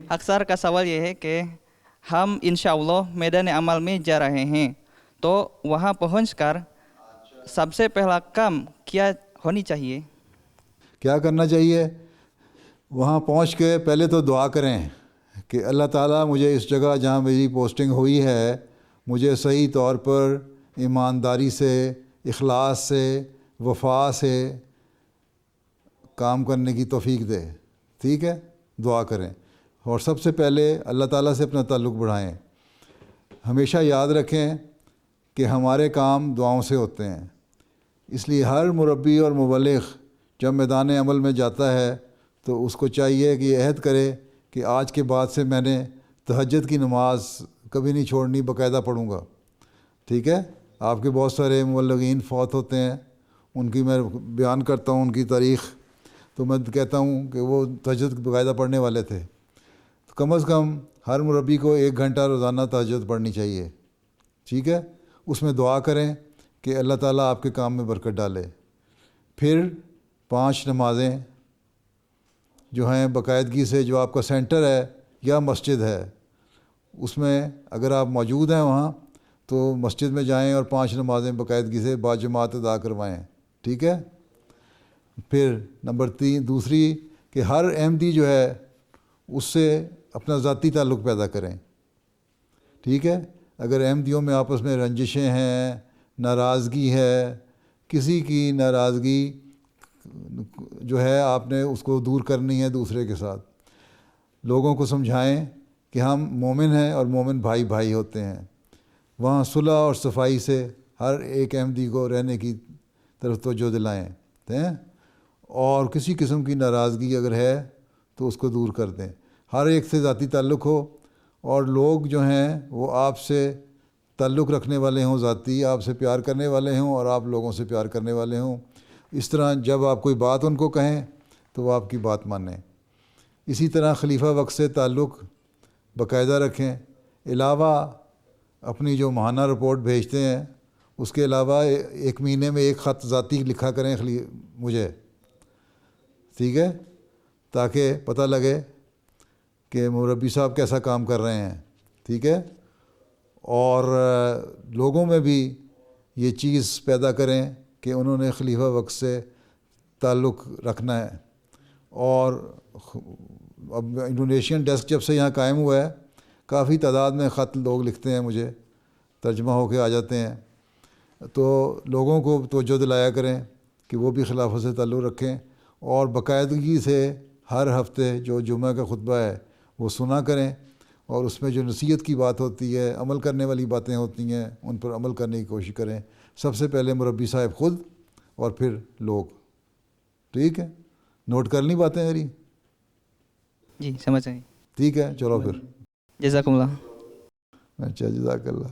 اکثر کا سوال یہ ہے کہ ہم انشاءاللہ میدان عمل میں جا رہے ہیں، تو وہاں پہنچ کر سب سے پہلا کام کیا ہونی چاہیے؟ کیا کرنا چاہیے؟ وہاں پہنچ کے پہلے تو دعا کریں کہ اللہ تعالیٰ مجھے اس جگہ جہاں میری پوسٹنگ ہوئی ہے مجھے صحیح طور پر ایمانداری سے، اخلاص سے، وفا سے کام کرنے کی توفیق دے۔ ٹھیک ہے، دعا کریں اور سب سے پہلے اللہ تعالیٰ سے اپنا تعلق بڑھائیں۔ ہمیشہ یاد رکھیں کہ ہمارے کام دعاؤں سے ہوتے ہیں، اس لیے ہر مربی اور مبلغ جب میدان عمل میں جاتا ہے تو اس کو چاہیے کہ یہ عہد کرے کہ آج کے بعد سے میں نے تہجد کی نماز کبھی نہیں چھوڑنی، باقاعدہ پڑھوں گا۔ ٹھیک ہے، آپ کے بہت سارے مبلغین فوت ہوتے ہیں، ان کی میں بیان کرتا ہوں ان کی تاریخ، تو میں کہتا ہوں کہ وہ تہجد باقاعدہ پڑھنے والے تھے۔ تو کم از کم ہر مربی کو 1 گھنٹہ روزانہ تہجد پڑھنی چاہیے۔ ٹھیک ہے، اس میں دعا کریں کہ اللہ تعالیٰ آپ کے کام میں برکت ڈالے۔ پھر 5 نمازیں جو ہیں باقاعدگی سے، جو آپ کا سینٹر ہے یا مسجد ہے اس میں اگر آپ موجود ہیں وہاں تو مسجد میں جائیں اور 5 نمازیں باقاعدگی سے باجماعت ادا کروائیں۔ ٹھیک ہے، پھر نمبر 3 دوسری کہ ہر احمدی جو ہے اس سے اپنا ذاتی تعلق پیدا کریں۔ ٹھیک ہے، اگر احمدیوں میں آپس میں رنجشیں ہیں، ناراضگی ہے، کسی کی ناراضگی جو ہے آپ نے اس کو دور کرنی ہے دوسرے کے ساتھ، لوگوں کو سمجھائیں کہ ہم مومن ہیں اور مومن بھائی بھائی ہوتے ہیں۔ وہاں صلح اور صفائی سے ہر ایک احمدی کو رہنے کی طرف توجہ دلائیں اور کسی قسم کی ناراضگی اگر ہے تو اس کو دور کر دیں۔ ہر ایک سے ذاتی تعلق ہو اور لوگ جو ہیں وہ آپ سے تعلق رکھنے والے ہوں، ذاتی آپ سے پیار کرنے والے ہوں اور آپ لوگوں سے پیار کرنے والے ہوں۔ اس طرح جب آپ کوئی بات ان کو کہیں تو وہ آپ کی بات مانیں۔ اسی طرح خلیفہ وقت سے تعلق باقاعدہ رکھیں۔ علاوہ اپنی جو ماہانہ رپورٹ بھیجتے ہیں اس کے علاوہ 1 مہینے میں 1 خط ذاتی لکھا کریں مجھے، ٹھیک ہے، تاکہ پتہ لگے کہ مربی صاحب کیسا کام کر رہے ہیں۔ ٹھیک ہے، اور لوگوں میں بھی یہ چیز پیدا کریں کہ انہوں نے خلیفہ وقت سے تعلق رکھنا ہے۔ اور اب انڈونیشین ڈیسک جب سے یہاں قائم ہوا ہے کافی تعداد میں خط لوگ لکھتے ہیں مجھے، ترجمہ ہو کے آ جاتے ہیں، تو لوگوں کو توجہ دلایا کریں کہ وہ بھی خلافت سے تعلق رکھیں اور باقاعدگی سے ہر ہفتے جو جمعہ کا خطبہ ہے وہ سنا کریں اور اس میں جو نصیحت کی بات ہوتی ہے، عمل کرنے والی باتیں ہوتی ہیں ان پر عمل کرنے کی کوشش کریں۔ سب سے پہلے مربی صاحب خود اور پھر لوگ۔ ٹھیک ہے، نوٹ کر لیں باتیں میری؟ جی سمجھ آئی۔ ٹھیک ہے، چلو پھر۔ جزاکم اللہ۔ اچھا، جزاک اللہ۔